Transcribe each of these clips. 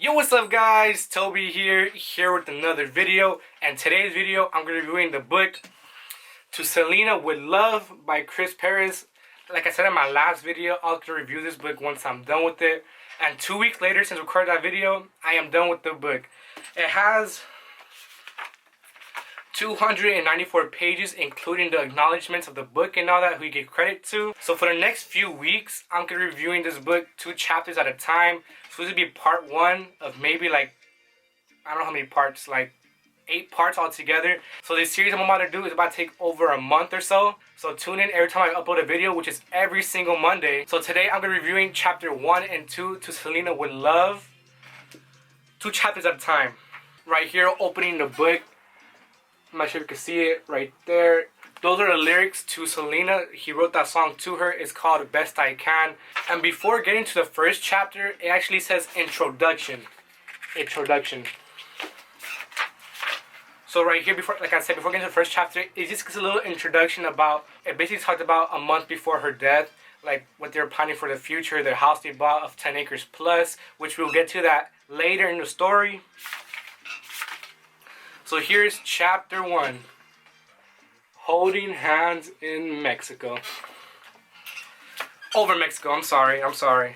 Yo, what's up guys? Toby here with another video. And today's video, I'm going to be reviewing the book To Selena with Love by Chris Perez. Like I said in my last video, I'll review this book once I'm done with it. And 2 weeks later, since I recorded that video, I am done with the book. It has 294 pages, including the acknowledgments of the book and all that we give credit to. So for the next few weeks, I'm going to be reviewing this book 2 chapters at a time. So this will be part 1 of maybe like, I don't know how many parts, like 8 parts altogether. So this series I'm about to do is about to take over a month or so. So tune in every time I upload a video, which is every single Monday. So today I'm going to be reviewing chapter 1 and 2 To Selena with Love. 2 chapters at a time. Right here, opening the book. I'm not sure if you can see it right there. Those are the lyrics to Selena. He wrote that song to her. It's called Best I Can. And before getting to the first chapter, it actually says introduction. Introduction. So right here, before, like I said, before getting to the first chapter, it just gives a little introduction about, it basically talked about a month before her death, like what they were planning for the future, their house they bought of 10 acres plus, which we'll get to that later in the story. So here's chapter 1. Holding hands in Mexico. Over Mexico, I'm sorry.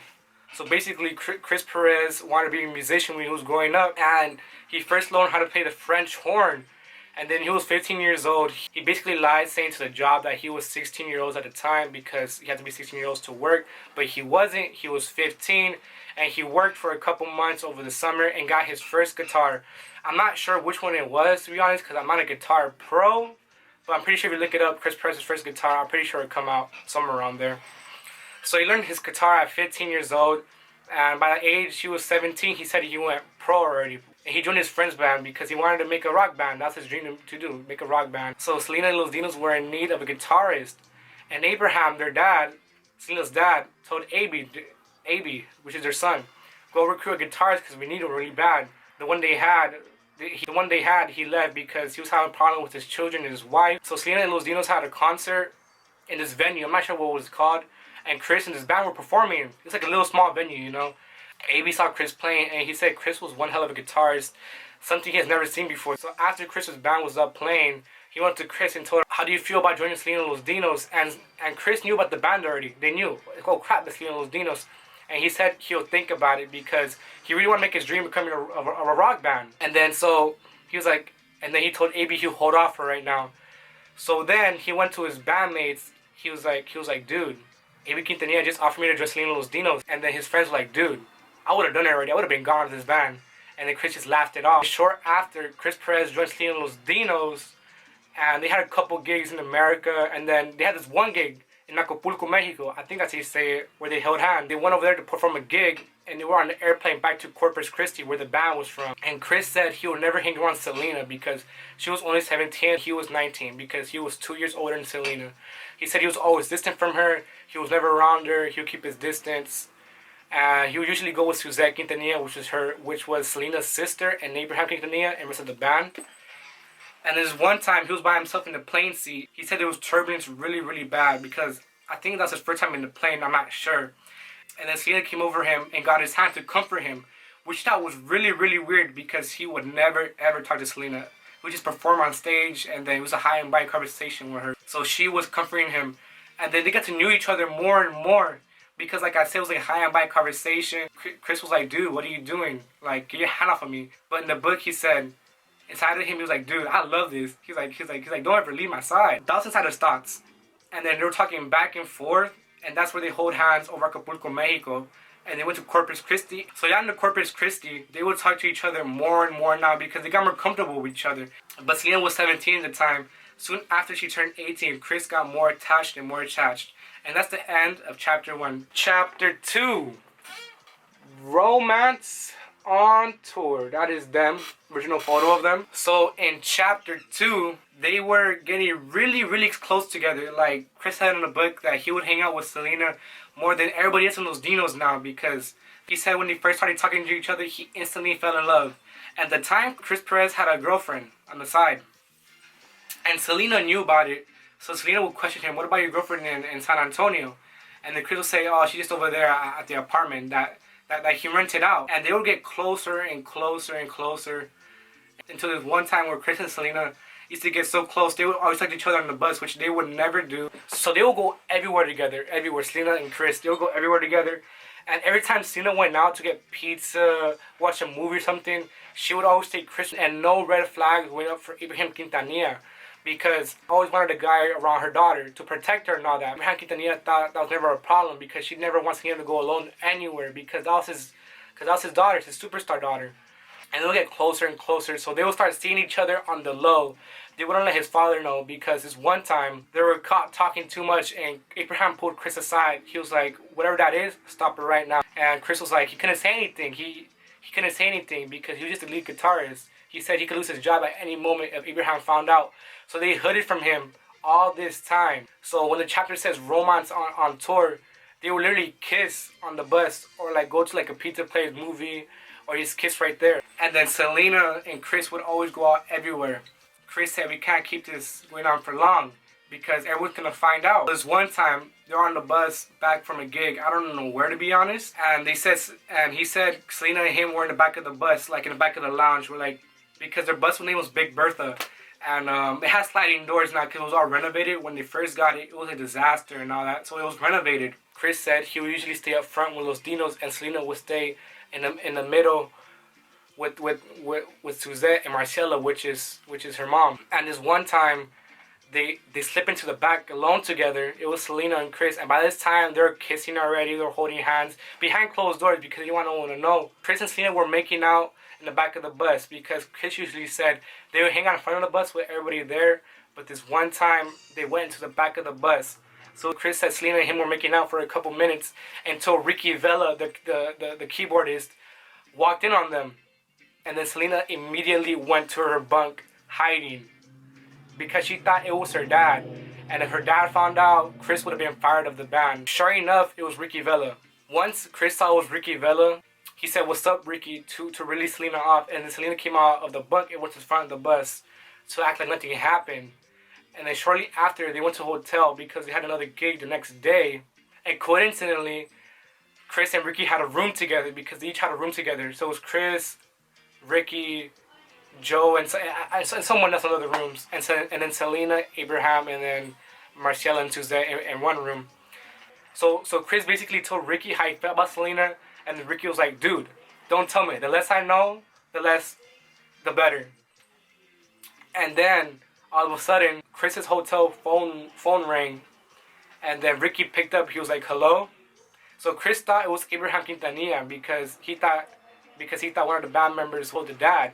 So basically, Chris Perez wanted to be a musician when he was growing up, and he first learned how to play the French horn. And then he was 15 years old. He basically lied saying to the job that he was 16 years old at the time because he had to be 16 years old to work. But he wasn't. He was 15. And he worked for a couple months over the summer and got his first guitar. I'm not sure which one it was, to be honest, because I'm not a guitar pro. But I'm pretty sure if you look it up, Chris Perez's first guitar, I'm pretty sure it'll come out somewhere around there. So he learned his guitar at 15 years old. And by the age he was 17, he said he went pro already. And he joined his friend's band because he wanted to make a rock band. That's his dream to do, make a rock band. So Selena and Los Dinos were in need of a guitarist. And Abraham, their dad, Selena's dad, told Aby, which is their son, go recruit a guitarist because we need him really bad. The one they had, he left because he was having a problem with his children and his wife. So Selena and Los Dinos had a concert in this venue. I'm not sure what it was called. And Chris and his band were performing. It's like a little small venue, you know. Aby saw Chris playing and he said Chris was one hell of a guitarist, something he has never seen before. So after Chris's band was up playing, he went to Chris and told him, how do you feel about joining Selena and Los Dinos? And Chris knew about the band already. They knew. Oh crap, the Selena and Los Dinos. And he said he'll think about it because he really wanted to make his dream becoming a rock band. And then so he was like, and then he told Aby he'll hold off for right now. So then he went to his bandmates. He was like, dude, Aby Quintanilla just offered me to join Selena and Los Dinos. And then his friends were like, dude, I would have done it already. I would have been gone with this band. And then Chris just laughed it off. Short after, Chris Perez joined Selena and Los Dinos. And they had a couple gigs in America. And then they had this one gig in Acapulco, Mexico. I think that's how you say it, where they held hands. They went over there to perform a gig. And they were on the airplane back to Corpus Christi, where the band was from. And Chris said he would never hang around Selena because she was only 17. He was 19 because he was 2 years older than Selena. He said he was always distant from her. He was never around her. He would keep his distance. And he would usually go with Suzette Quintanilla, which was Selena's sister, and Abraham Quintanilla, and the rest of the band. And this one time, he was by himself in the plane seat. He said there was turbulence really, really bad because I think that's his first time in the plane. I'm not sure. And then Selena came over him and got his hand to comfort him, which I thought was really, really weird because he would never, ever talk to Selena. He would just perform on stage, and then it was a high and by conversation with her. So she was comforting him. And then they got to know each other more and more. Because like I said, it was like high and by conversation. Chris was like, dude, what are you doing? Like, get your hand off of me. But in the book, he said, inside of him, he was like, dude, I love this. He's like, don't ever leave my side. That was inside his thoughts. And then they were talking back and forth. And that's where they hold hands over Acapulco, Mexico. And they went to Corpus Christi. So down in Corpus Christi, they would talk to each other more and more now because they got more comfortable with each other. But Selena was 17 at the time. Soon after she turned 18, Chris got more attached and more attached. And that's the end of chapter 1. Chapter 2. Romance on Tour. That is them. Original photo of them. So in chapter 2, they were getting really, really close together. Like Chris said in the book that he would hang out with Selena more than everybody else in Los Dinos now because he said when they first started talking to each other, he instantly fell in love. At the time, Chris Perez had a girlfriend on the side. And Selena knew about it. So Selena would question him, what about your girlfriend in San Antonio? And then Chris would say, oh, she's just over there at the apartment that that he rented out. And they would get closer and closer and closer until there's one time where Chris and Selena used to get so close. They would always talk to each other on the bus, which they would never do. So they would go everywhere together, everywhere. Selena and Chris, they would go everywhere together. And every time Selena went out to get pizza, watch a movie or something, she would always take Chris, and no red flags went up for Abraham Quintanilla, because I always wanted a guy around her daughter to protect her and all that. Abraham Quintanilla thought that was never a problem because she never wants him to go alone anywhere, because that was his daughter, his superstar daughter. And they'll get closer and closer, so they will start seeing each other on the low. They wouldn't let his father know, because this one time they were caught talking too much, and Abraham pulled Chris aside. He was like, whatever that is, stop it right now. And Chris was like, he couldn't say anything. He couldn't say anything because he was just a lead guitarist. He said he could lose his job at any moment if Abraham found out. So they hid it from him all this time. So when the chapter says romance on tour, they would literally kiss on the bus, or like go to like a pizza place, movie, or just kiss right there. And then Selena and Chris would always go out everywhere. Chris said, we can't keep this going on for long because everyone's gonna find out. This one time, they're on the bus back from a gig. I don't know where, to be honest. And he said Selena and him were in the back of the bus, like in the back of the lounge. We're like, because their bus name was Big Bertha. And it has sliding doors now because it was all renovated. When they first got it, it was a disaster and all that. So it was renovated. Chris said he would usually stay up front with Los Dinos, and Selena would stay in the middle with Suzette and Marcella, which is her mom. And this one time, they slip into the back alone together. It was Selena and Chris, and by this time they're kissing already. They're holding hands behind closed doors because you want no one to know. Chris and Selena were making out in the back of the bus because Chris usually said they would hang out in front of the bus with everybody there, but this one time they went into the back of the bus. So Chris said Selena and him were making out for a couple minutes until Ricky Vela, the keyboardist, walked in on them. And then Selena immediately went to her bunk hiding because she thought it was her dad. And if her dad found out, Chris would have been fired of the band. Sure enough, it was Ricky Vela. Once Chris saw it was Ricky Vela, he said, what's up, Ricky, to release Selena off. And then Selena came out of the bunk and went to the front of the bus to act like nothing happened. And then shortly after, they went to a hotel because they had another gig the next day. And coincidentally, Chris and Ricky had a room together because they each had a room together. So it was Chris, Ricky, Joe, and someone else in other rooms. And then Selena, Abraham, and then Marcella and Suzette in one room. So Chris basically told Ricky how he felt about Selena. And then Ricky was like, dude, don't tell me. The less I know, the better. And then all of a sudden, Chris's hotel phone rang, and then Ricky picked up. He was like, hello? So Chris thought it was Abraham Quintanilla because he thought one of the band members was the dad.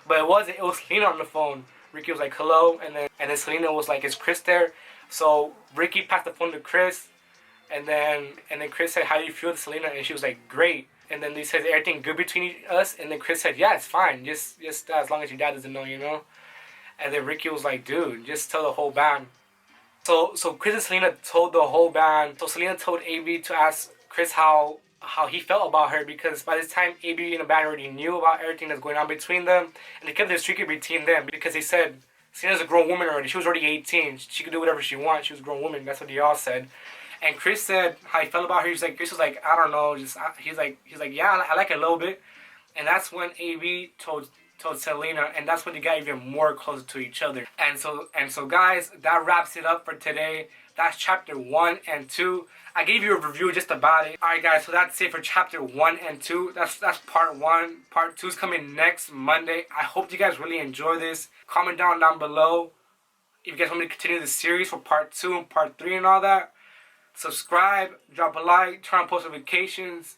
But it wasn't. It was Selena on the phone. Ricky was like, hello? And then Selena was like, is Chris there? So Ricky passed the phone to Chris, and then Chris said, how do you feel with Selena? And she was like, great. And then they said, everything good between us? And then Chris said, yeah, it's fine. Just as long as your dad doesn't know, you know? And then Ricky was like, dude, just tell the whole band. So Chris and Selena told the whole band. So Selena told AB to ask Chris how he felt about her, because by this time AB and the band already knew about everything that's going on between them. And they kept it secret between them because they said, Selena's a grown woman already. She was already 18. She could do whatever she wants. She was a grown woman. That's what they all said. And Chris said how he felt about her. Chris was like, I don't know. He's like, yeah, I like it a little bit. And that's when AB told Selena, and that's when they got even more closer to each other. And so guys, that wraps it up for today. That's chapter 1 and 2. I gave you a review just about it. Alright guys, so that's it for chapter 1 and 2. That's part 1. Part 2 is coming next Monday. I hope you guys really enjoy this. Comment down below if you guys want me to continue the series for part 2 and part 3 and all that. Subscribe, drop a like, turn on post notifications.